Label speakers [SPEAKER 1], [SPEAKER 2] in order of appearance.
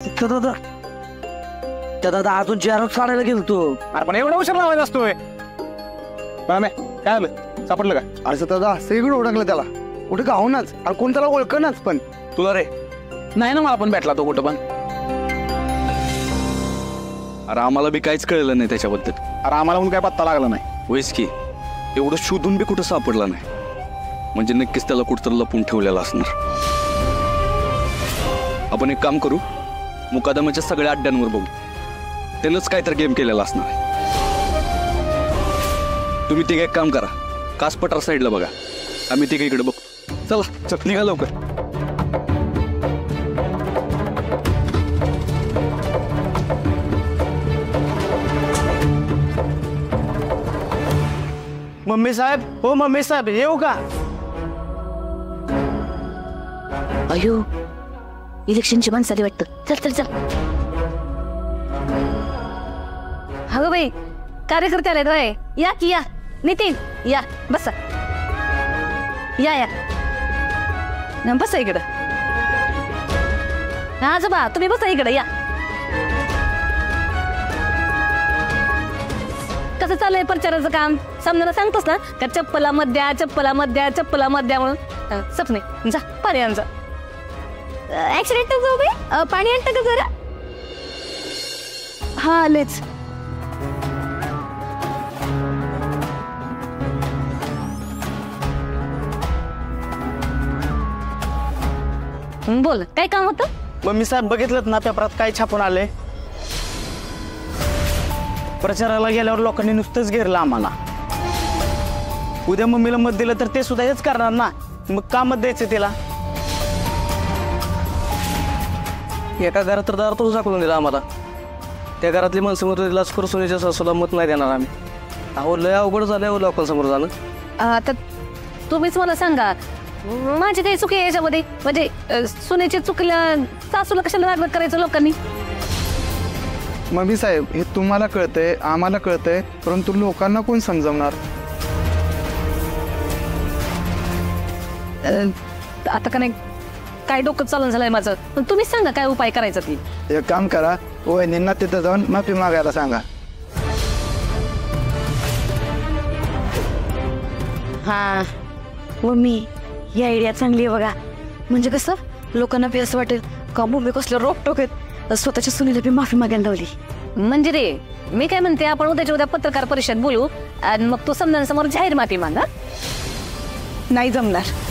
[SPEAKER 1] दादा त्या दादा अजून जेरॉक्स काढायला गेलो तू.
[SPEAKER 2] अरे पण एवढा उशीर लावायचा असतोय. काय आलं सापडलं का?
[SPEAKER 3] अरे दादा सगळीकडे ओळखलं त्याला, कुठे गावनाच आणि कोण त्याला ओळखनाच. पण
[SPEAKER 2] तुला रे नाही ना मला पण भेटला तो कुठं पण.
[SPEAKER 4] अरे आम्हाला बी काहीच कळलं नाही त्याच्याबद्दल.
[SPEAKER 2] अरे आम्हाला पण काय पत्ता लागला नाही.
[SPEAKER 4] होईच की एवढं शोधून बी कुठं सापडला नाही, म्हणजे नक्कीच त्याला कुठं लपून ठेवलेला असणार. आपण एक काम करू, मुकादमाच्या सगळ्या अड्ड्यांवर बघू, त्यानंच काहीतरी गेम केलेला असणार. तुम्ही तिघे एक काम करा, कासपठार साईडला बघा, आम्ही तिघे इकडे बघू. चला निघा लवकर.
[SPEAKER 2] मम्मी साहेब, हो मम्मी साहेब येऊ का?
[SPEAKER 5] अयो इलेक्शनची माणसं आली वाटतं. चल चल चल.
[SPEAKER 6] अगं बाई कार्यकर्ते आले होय. या की या. नितीन या बसा. या या बसा इकडं. आजोबा तुम्ही बसा इकडं या. कसं चाललंय प्रचाराचं काम? समजायला सांगतोस ना का चप्पला मध्या चप्पला मध्या चप्पला मध्या म्हणून. सपने जा पाणी आण जा. ऍक्सिडेंट जाऊ बाई, पाणी आणतं का जरा? हा आलेच. बोल काय काम होतं?
[SPEAKER 2] मम्मी साहेब बघितलं ना पेपरात काय छापून आले? प्रचाराला गेल्यावर लोकांनी नुसतंच घेरलं आम्हाला. उद्या मम्मीला मत दिलं तर ते सुद्धा हेच करणार ना, मग का मत द्यायचं तिला?
[SPEAKER 1] एका घरात तर दारातून झाकलून दिला आम्हाला. त्या घरातली माणसं मत दिला सोन्याच्या सासूला मत नाही देणार आम्ही. अहो लय अवघड झालं लोकांसमोर जाणं.
[SPEAKER 6] आता तुम्हीच मला सांगा माझी काही चुकी आहे याच्यामध्ये? म्हणजे सुनेची चुकीला सासूला कशाला नाटक करायचं लोकांनी?
[SPEAKER 3] मम्मी साहेब हे तुम्हाला कळतंय, आम्हाला कळतंय, परंतु लोकांना कोण समजवणार?
[SPEAKER 6] आता का नाही काय डोकं चालून झालंय माझं. पण तुम्हीच सांगा काय उपाय करायचा ती.
[SPEAKER 3] एक काम करा, वहिनींना तिथं जाऊन माफी मागायला सांगा.
[SPEAKER 5] हा मम्मी ही आयडिया चांगली आहे बघा. म्हणजे कसं लोकांना बी असं वाटेल का मम्मी कसलं रोकटोक आहेत, स्वतःच्या सुनीला बी माफी मागायला लावली.
[SPEAKER 6] म्हणजे रे मी काय म्हणते आपण उद्याच्या उद्या पत्रकार परिषद बोलू आणि मग तू समजांसमोर जाहीर माफी मागा.
[SPEAKER 5] नाही जमणार.